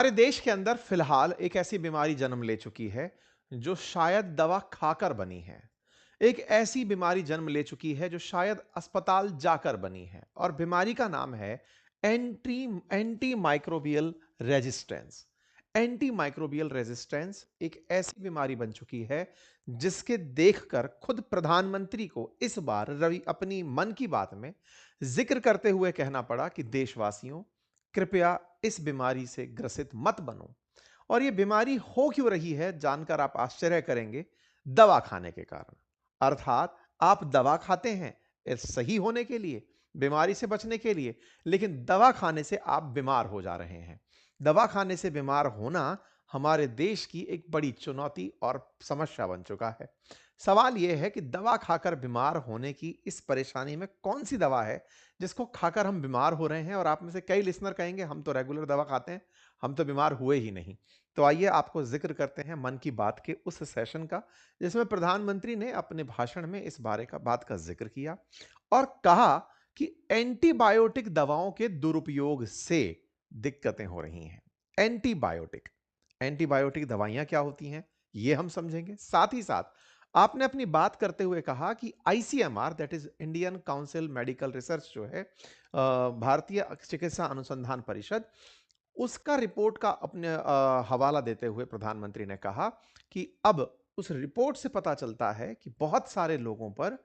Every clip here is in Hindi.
हमारे देश के अंदर फिलहाल एक ऐसी बीमारी जन्म ले चुकी है जो शायद दवा खाकर बनी है। एक ऐसी बीमारी जन्म ले चुकी है जो शायद अस्पताल जाकर बनी है और बीमारी का नाम है anti anti microbial resistance. Anti microbial resistance एक ऐसी बीमारी बन चुकी है जिसके देखकर खुद प्रधानमंत्री को इस बार रवि अपनी मन की बात में जिक्र करते हुए कहना पड़ा कि देशवासियों, कृपया इस बीमारी से ग्रसित मत बनो। और यह बीमारी हो क्यों रही है जानकर आप आश्चर्य करेंगे, दवा खाने के कारण। अर्थात आप दवा खाते हैं इस सही होने के लिए, बीमारी से बचने के लिए, लेकिन दवा खाने से आप बीमार हो जा रहे हैं। दवा खाने से बीमार होना हमारे देश की एक बड़ी चुनौती और समस्या बन चुका है। सवाल यह है कि दवा खाकर बीमार होने की इस परेशानी में कौन सी दवा है जिसको खाकर हम बीमार हो रहे हैं। और आप में से कई लिसनर कहेंगे हम तो रेगुलर दवा खाते हैं, हम तो बीमार हुए ही नहीं। तो आइए आपको जिक्र करते हैं मन की बात के उस सेशन का जिसमें प्रधानमंत्री ने अपने भाषण में इस बात का जिक्र किया और कहा कि एंटीबायोटिक दवाओं के दुरुपयोग से दिक्कतें हो रही हैं। एंटीबायोटिक एंटीबायोटिक दवाइयां क्या होती हैं ये हम समझेंगे। साथ ही साथ आपने अपनी बात करते हुए कहा कि ICMR, that is Indian council medical research, जो है भारतीय चिकित्सा अनुसंधान परिषद, उसका रिपोर्ट का अपने हवाला देते हुए प्रधानमंत्री ने कहा कि अब उस रिपोर्ट से पता चलता है कि बहुत सारे लोगों पर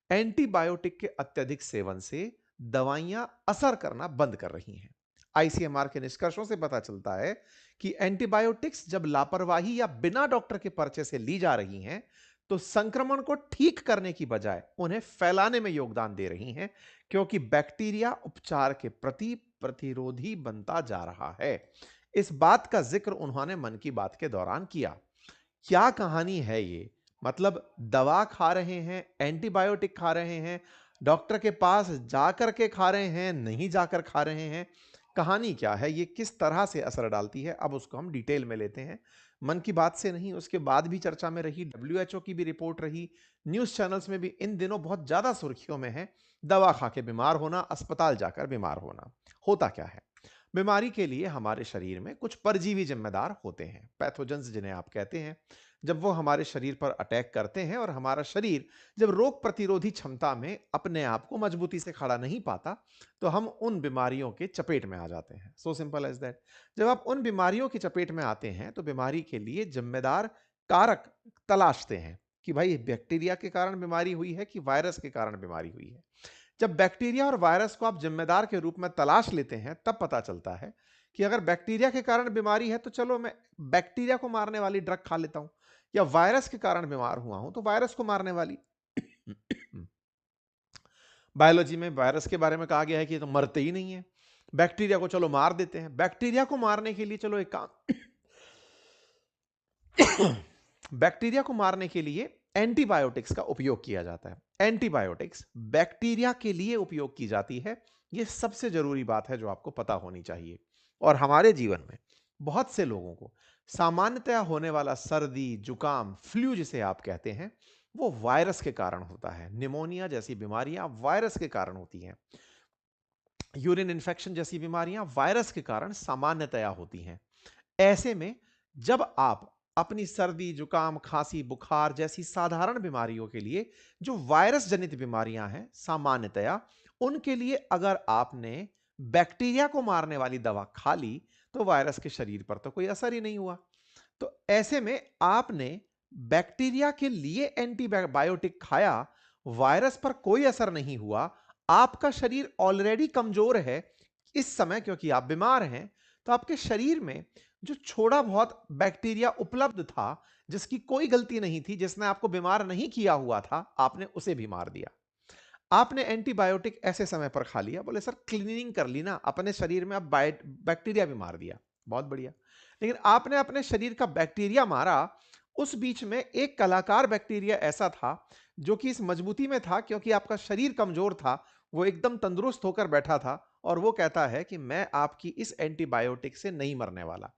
एंटीबायोटिक के अत्यधिक सेवन से दवाइयां असर करना बंद कर रही हैं। आईसीएमआर के निष्कर्षों से पता चलता है कि एंटीबायोटिक्स जब लापरवाही या बिना डॉक्टर के पर्चे से ली जा रही हैं तो संक्रमण को ठीक करने की बजाय उन्हें फैलाने में योगदान दे रही हैं, क्योंकि बैक्टीरिया उपचार के प्रति प्रतिरोधी बनता जा रहा है। इस बात का जिक्र उन्होंने मन की बात के दौरान किया। क्या कहानी है ये? मतलब दवा खा रहे हैं, एंटीबायोटिक खा रहे हैं, डॉक्टर के पास जाकर के खा रहे हैं, नहीं जाकर खा रहे हैं। कहानी क्या है? ये किस तरह से असर डालती है? अब उसको हम डिटेल में लेते हैं। मन की बात से नहीं, उसके बाद भी चर्चा में रही, डब्ल्यूएचओ की भी रिपोर्ट रही, न्यूज़ चैनल्स में भी इन दिनों बहुत ज़्यादा सुर्खियों में है, दवा खा के बीमार होना, अस्पताल जाकर बीमार होना। होता क्या है? बीमारी के लिए हमारे शरीर में कुछ परजीवी जिम्मेदार होते हैं, पैथोजेंस जिन्हें आप कहते हैं। जब वो हमारे शरीर पर अटैक करते हैं और हमारा शरीर जब रोग प्रतिरोधी क्षमता में अपने आप को मजबूती से खड़ा नहीं पाता, तो हम उन बीमारियों के चपेट में आ जाते हैं। So simple as that. जब आप उन बीमारियों की चपेट में आते हैं तो बीमारी के लिए जिम्मेदार कारक तलाशते हैं कि भाई बैक्टीरिया के कारण बीमारी हुई है कि वायरस के कारण बीमारी हुई है। जब बैक्टीरिया और वायरस को आप जिम्मेदार के रूप में तलाश लेते हैं तब पता चलता है कि अगर बैक्टीरिया के कारण बीमारी है तो चलो मैं बैक्टीरिया को मारने वाली ड्रग खा लेता हूं, या वायरस के कारण बीमार हुआ हूं तो वायरस को मारने वाली बायोलॉजी में वायरस के बारे में कहा गया है कि ये तो मरते ही नहीं है, बैक्टीरिया को चलो मार देते हैं। बैक्टीरिया को मारने के लिए चलो एक काम बैक्टीरिया को मारने के लिए एंटीबायोटिक्स का उपयोग किया जाता है। एंटीबायोटिक्स बैक्टीरिया के लिए उपयोग की जाती है। यह सबसे जरूरी बात है जो आपको पता होनी चाहिए। और हमारे जीवन में बहुत से लोगों को सामान्यतया होने वाला सर्दी, जुकाम, फ्लू जिसे आप कहते हैं, वो वायरस के कारण होता है। निमोनिया जैसी बीमारियां वायरस के कारण होती हैं। यूरिन इन्फेक्शन जैसी बीमारियां वायरस के कारण सामान्यतया होती हैं। ऐसे में जब आप अपनी सर्दी, जुकाम, खांसी, बुखार जैसी साधारण बीमारियों के लिए जो वायरस जनित बीमारियां हैं सामान्यतया, उनके लिए अगर आपने बैक्टीरिया को मारने वाली दवा खा ली तो वायरस के शरीर पर तो कोई असर ही नहीं हुआ। तो ऐसे में आपने बैक्टीरिया के लिए एंटीबायोटिक खाया, वायरस पर कोई असर नहीं हुआ, आपका शरीर ऑलरेडी कमजोर है इस समय क्योंकि आप बीमार हैं, तो आपके शरीर में जो छोड़ा बहुत बैक्टीरिया उपलब्ध था, जिसकी कोई गलती नहीं थी, जिसने आपको बीमार नहीं किया हुआ था, आपने उसे भी मार दिया। आपने एंटीबायोटिक ऐसे समय पर खा लिया, बोले सर क्लीनिंग कर ली ना अपने शरीर में, अब बैक्टीरिया भी मार दिया, बहुत बढ़िया। लेकिन आपने अपने शरीर का बैक्टीरिया मारा, उस बीच में एक कलाकार बैक्टीरिया ऐसा था जो कि इस मजबूती में था क्योंकि आपका शरीर कमजोर था, वो एकदम तंदुरुस्त होकर बैठा था और वो कहता है कि मैं आपकी इस एंटीबायोटिक से नहीं मरने वाला।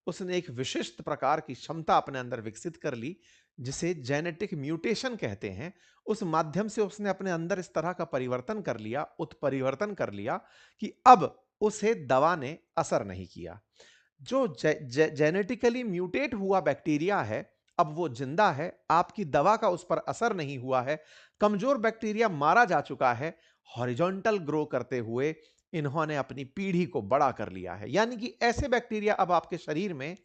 उसने एक विशिष्ट प्रकार की क्षमता अपने अंदर विकसित कर ली जिसे जेनेटिक म्यूटेशन कहते हैं। उस माध्यम से उसने अपने अंदर इस तरह का परिवर्तन कर लिया, उत्परिवर्तन कर लिया कि अब उसे दवा ने असर नहीं किया। जो जेनेटिकली म्यूटेट हुआ बैक्टीरिया है, अब वो जिंदा है, आपकी दवा का उस पर असर नहीं हुआ है, कमजोर बैक्टीरिया मारा जा चुका है, हॉरिजॉन्टल ग्रो करते हुए इन्होंने अपनी पीढ़ी को बड़ा कर लिया है। यानी कि ऐसे बैक्टीरिया अब आपके शरीर में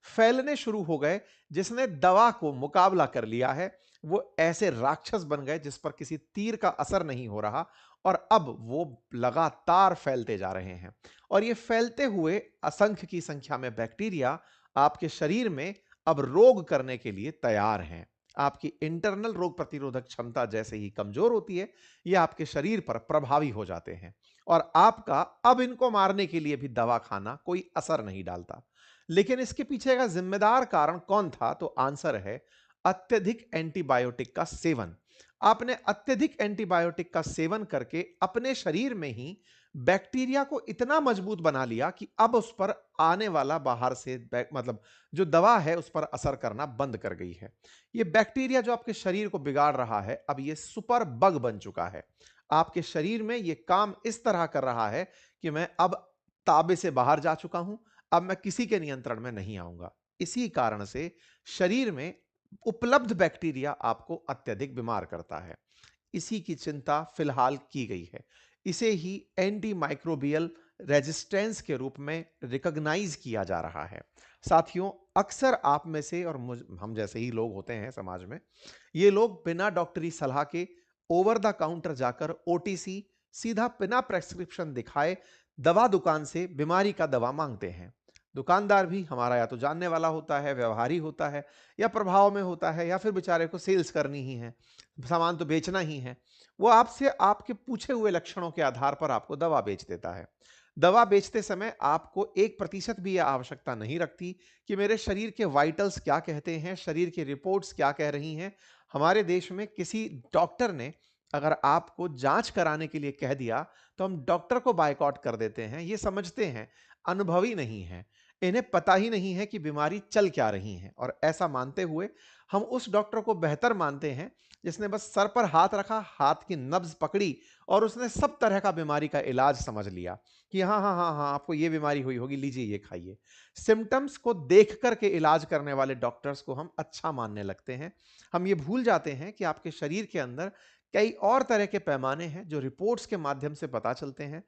फैलने शुरू हो गए, जिसने दवा को मुकाबला कर लिया है। वो ऐसे राक्षस बन गए जिस पर किसी तीर का असर नहीं हो रहा, और अब वो लगातार फैलते जा रहे हैं। और ये फैलते हुए असंख्य की संख्या में बैक्टीरिया आपके शरीर में अब रोग करने के लिए तैयार हैं। आपकी इंटरनल रोग प्रतिरोधक क्षमता जैसे ही कमजोर होती है, ये आपके शरीर पर प्रभावी हो जाते हैं, और आपका अब इनको मारने के लिए भी दवा खाना कोई असर नहीं डालता। लेकिन इसके पीछे का जिम्मेदार कारण कौन था? तो आंसर है अत्यधिक एंटीबायोटिक का सेवन। आपने अत्यधिक एंटीबायोटिक का सेवन करके अपने शरीर में ही बैक्टीरिया को इतना मजबूत बना लिया कि अब उस पर आने वाला बाहर से मतलब जो दवा है उस पर असर करना बंद कर गई है। ये बैक्टीरिया जो आपके शरीर को बिगाड़ रहा है, अब ये सुपर बग बन चुका है। आपके शरीर में ये काम इस तरह कर रहा है कि मैं अब ताबे से बाहर जा चुका हूं, अब मैं किसी के नियंत्रण में नहीं आऊंगा। इसी कारण से शरीर में उपलब्ध बैक्टीरिया आपको अत्यधिक बीमार करता है। इसी की चिंता फिलहाल की गई है। इसे ही एंटी माइक्रोबियल रेजिस्टेंस के रूप में रिकॉग्नाइज किया जा रहा है। साथियों, अक्सर आप में से और हम जैसे ही लोग होते हैं समाज में, ये लोग बिना डॉक्टरी सलाह के ओवर द काउंटर जाकर ओटीसी सीधा बिना प्रेस्क्रिप्शन दिखाए दवा दुकान से बीमारी का दवा मांगते हैं। दुकानदार भी हमारा या तो जानने वाला होता है, व्यवहारी होता है, या प्रभाव में होता है, या फिर बेचारे को सेल्स करनी ही है, सामान तो बेचना ही है। वो आपसे आपके पूछे हुए लक्षणों के आधार पर आपको दवा बेच देता है। दवा बेचते समय आपको 1% भी यह आवश्यकता नहीं रखती कि मेरे शरीर के वाइटल्स क्या कहते हैं, शरीर की रिपोर्ट्स क्या कह रही हैं। हमारे देश में किसी डॉक्टर ने अगर आपको जांच कराने के लिए कह दिया, तो हम डॉक्टर को बायकॉट कर देते हैं। ये समझते हैं अनुभवी नहीं है, इन्हें पता ही नहीं है कि बीमारी चल क्या रही है, और ऐसा मानते हुए हम उस डॉक्टर को बेहतर मानते हैं जिसने बस सर पर हाथ रखा, हाथ की नब्ज पकड़ी, और उसने सब तरह का बीमारी का इलाज समझ लिया कि हाँ हाँ हाँ हाँ, आपको ये बीमारी हुई होगी, लीजिए ये खाइए। सिम्टम्स को देख करके इलाज करने वाले डॉक्टर्स को हम अच्छा मानने लगते हैं। हम ये भूल जाते हैं कि आपके शरीर के अंदर कई और तरह के पैमाने हैं जो रिपोर्ट्स के माध्यम से पता चलते हैं।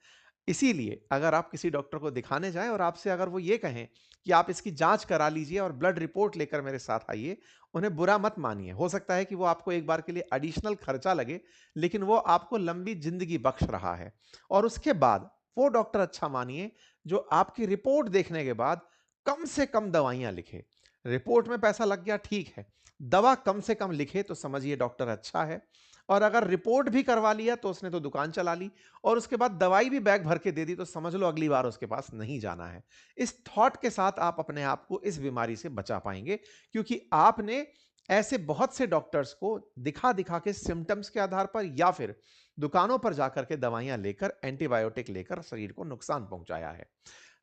इसीलिए अगर आप किसी डॉक्टर को दिखाने जाएं और आपसे अगर वो ये कहें कि आप इसकी जांच करा लीजिए और ब्लड रिपोर्ट लेकर मेरे साथ आइए, उन्हें बुरा मत मानिए। हो सकता है कि वो आपको एक बार के लिए एडिशनल खर्चा लगे, लेकिन वो आपको लंबी जिंदगी बख्श रहा है। और उसके बाद वो डॉक्टर अच्छा मानिए जो आपकी रिपोर्ट देखने के बाद कम से कम दवाइयां लिखे। रिपोर्ट में पैसा लग गया, ठीक है, दवा कम से कम लिखे तो समझिए डॉक्टर अच्छा है। और अगर रिपोर्ट भी करवा लिया तो उसने तो दुकान चला ली, और उसके बाद दवाई भी बैग भर के दे दी, तो समझ लो अगली बार उसके पास नहीं जाना है। इस थॉट के साथ आप अपने आप को इस बीमारी से बचा पाएंगे, क्योंकि आपने ऐसे बहुत से डॉक्टर्स को दिखा दिखा के सिम्टम्स के आधार पर या फिर दुकानों पर जाकर के दवाइयां लेकर, एंटीबायोटिक लेकर शरीर को नुकसान पहुंचाया है।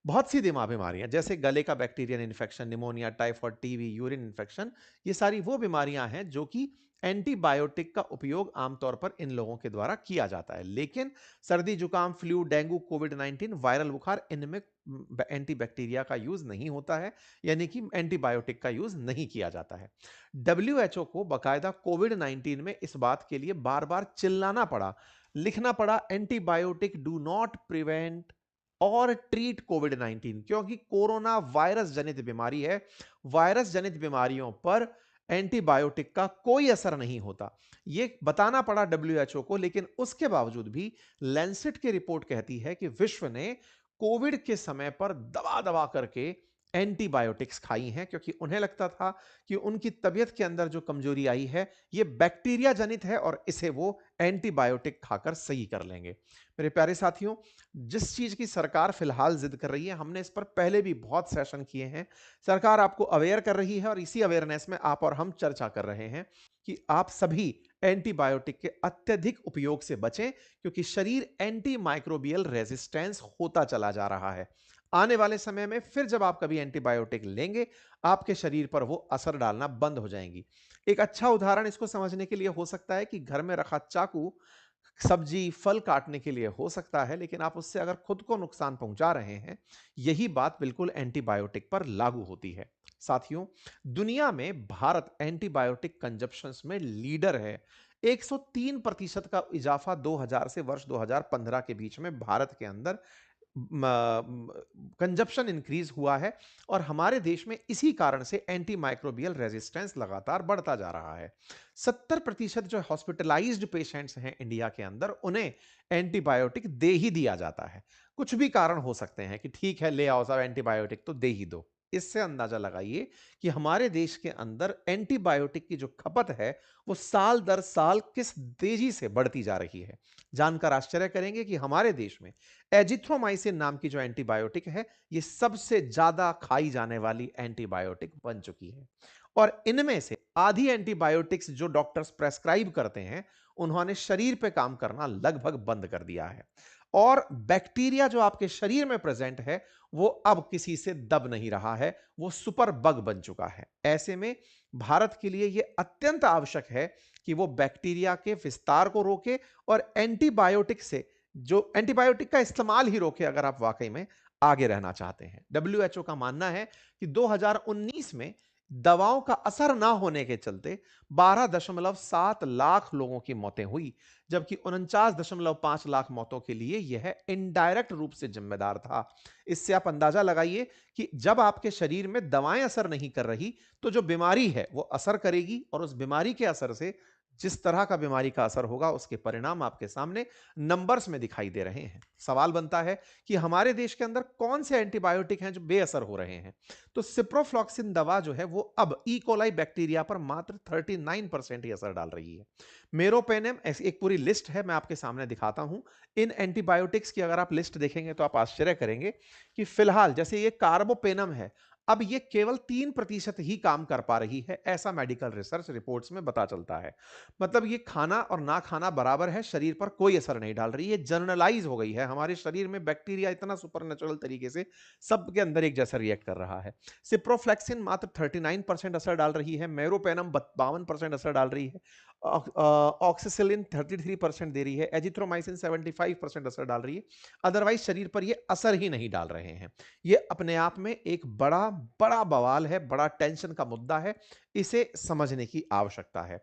बहुत सी दिमाग बीमारियां जैसे गले का bacterial infection, pneumonia, typhoid, TB, urine infection, ये सारी वो बीमारियां हैं जो कि एंटीबायोटिक का उपयोग आमतौर पर इन लोगों के द्वारा किया जाता है। लेकिन सर्दी, जुकाम, फ्लू, डेंगू, कोविड-19, वायरल बुखार, इनमें एंटीबैक्टीरिया का यूज नहीं होता है, यानी कि एंटीबायोटिक का यूज नहीं किया जाता है। डब्ल्यूएचओ को बकायदा कोविड-19 में इस बात के लिए बार बार चिल्लाना पड़ा, लिखना पड़ा, एंटीबायोटिक डू नॉट प्रिवेंट और ट्रीट कोविड-19, क्योंकि कोरोना वायरस जनित बीमारी है। वायरस जनित बीमारियों पर एंटीबायोटिक का कोई असर नहीं होता, यह बताना पड़ा डब्ल्यूएचओ को। लेकिन उसके बावजूद भी लैंसेट की रिपोर्ट कहती है कि विश्व ने कोविड के समय पर दबा दबा करके एंटीबायोटिक्स खाई हैं, क्योंकि उन्हें लगता था कि उनकी तबीयत के अंदर जो कमजोरी आई है यह बैक्टीरिया जनित है, और इसे वो एंटीबायोटिक खाकर सही कर लेंगे। मेरे प्यारे साथियों, जिस चीज की सरकार फिलहाल जिद कर रही है, हमने इस पर पहले भी बहुत सेशन किए हैं। सरकार आपको अवेयर कर रही है, और इसी अवेयरनेस में आप और हम चर्चा कर रहे हैं कि आप सभी एंटीबायोटिक के अत्यधिक उपयोग से बचें, क्योंकि शरीर एंटी माइक्रोबियल रेजिस्टेंस होता चला जा रहा है। आने वाले समय में फिर जब आप कभी एंटीबायोटिक लेंगे, आपके शरीर पर वो असर डालना बंद हो जाएंगी। एक अच्छा उदाहरण इसको समझने के लिए हो सकता है कि घर में रखा चाकू सब्जी, फल काटने के लिए हो सकता है, लेकिन आप उससे अगर खुद को नुकसान पहुंचा रहे हैं, यही बात बिल्कुल एंटीबायोटिक पर लागू होती है। साथियों, दुनिया में भारत एंटीबायोटिक कंजप्शंस में लीडर है। 103% का इजाफा 2000 से वर्ष 2015 के बीच में भारत के अंदर कंजप्शन इंक्रीज हुआ है और हमारे देश में इसी कारण से एंटी माइक्रोबियल रेजिस्टेंस लगातार बढ़ता जा रहा है। 70% जो हॉस्पिटलाइज्ड पेशेंट्स हैं इंडिया के अंदर, उन्हें एंटीबायोटिक दे ही दिया जाता है। कुछ भी कारण हो सकते हैं कि ठीक है, ले आओ साहब, एंटीबायोटिक तो दे ही दो। इससे अंदाजा लगाइए कि हमारे देश के अंदर एंटीबायोटिक की जो खपत है, वो साल दर साल किस तेजी से बढ़ती जा रही है। जानकर आश्चर्य करेंगे कि हमारे देश में एजिथ्रोमाइसिन नाम की जो एंटीबायोटिक है, ये सबसे ज्यादा खाई जाने वाली एंटीबायोटिक बन चुकी है। और इनमें से आधी एंटीबायोटिक्स जो डॉक्टर्स प्रेस्क्राइब करते हैं, उन्होंने शरीर पे काम करना लगभग बंद कर दिया है। और बैक्टीरिया जो आपके शरीर में प्रेजेंट है, वो अब किसी से दब नहीं रहा है, वो सुपर बग बन चुका है। ऐसे में भारत के लिए यह अत्यंत आवश्यक है कि वो बैक्टीरिया के विस्तार को रोके और एंटीबायोटिक से, जो एंटीबायोटिक का इस्तेमाल ही रोके, अगर आप वाकई में आगे रहना चाहते हैं। डब्ल्यूएचओ का मानना है कि 2019 में दवाओं का असर ना होने के चलते 12.7 लाख लोगों की मौतें हुई, जबकि 49.5 लाख मौतों के लिए यह इनडायरेक्ट रूप से जिम्मेदार था। इससे आप अंदाजा लगाइए कि जब आपके शरीर में दवाएं असर नहीं कर रही, तो जो बीमारी है वो असर करेगी, और उस बीमारी के असर से जिस तरह का बीमारी का असर होगा, उसके परिणाम आपके सामने नंबर्स में दिखाई दे रहे हैं। सवाल बनता है कि हमारे देश के अंदर कौन से एंटीबायोटिक हैं जो बेअसर हो रहे हैं। तो सिप्रोफ्लॉक्सिन दवा जो है वो अब ई कोलाई बैक्टीरिया पर मात्र 39% ही असर डाल रही है। मेरोपेनम ऐसी एक पूरी लिस्ट है, मैं आपके सामने दिखाता हूं। इन एंटीबायोटिक्स की अगर आप लिस्ट देखेंगे तो आप आश्चर्य करेंगे कि फिलहाल जैसे ये कार्बोपेनम है, अब ये केवल 3% ही काम कर पा रही है, ऐसा मेडिकल रिसर्च रिपोर्ट्स में पता चलता है। मतलब ये खाना और ना खाना बराबर है, शरीर पर कोई असर नहीं डाल रही है, जनरलाइज हो गई है। हमारे शरीर में बैक्टीरिया इतना सुपरनेचुरल तरीके से सबके अंदर एक जैसा रिएक्ट कर रहा है। सिप्रोफ्लेक्सिन मात्र 39% असर डाल रही है, मेरोपेनम 52% असर डाल रही है, ऑक्सीसिलिन 33% दे रही है, एजिथ्रोमाइसिन 75% असर डाल रही है। अदरवाइज शरीर पर ये असर ही नहीं डाल रहे हैं। ये अपने आप में एक बड़ा बड़ा बवाल है, बड़ा टेंशन का मुद्दा है। इसे समझने की आवश्यकता है।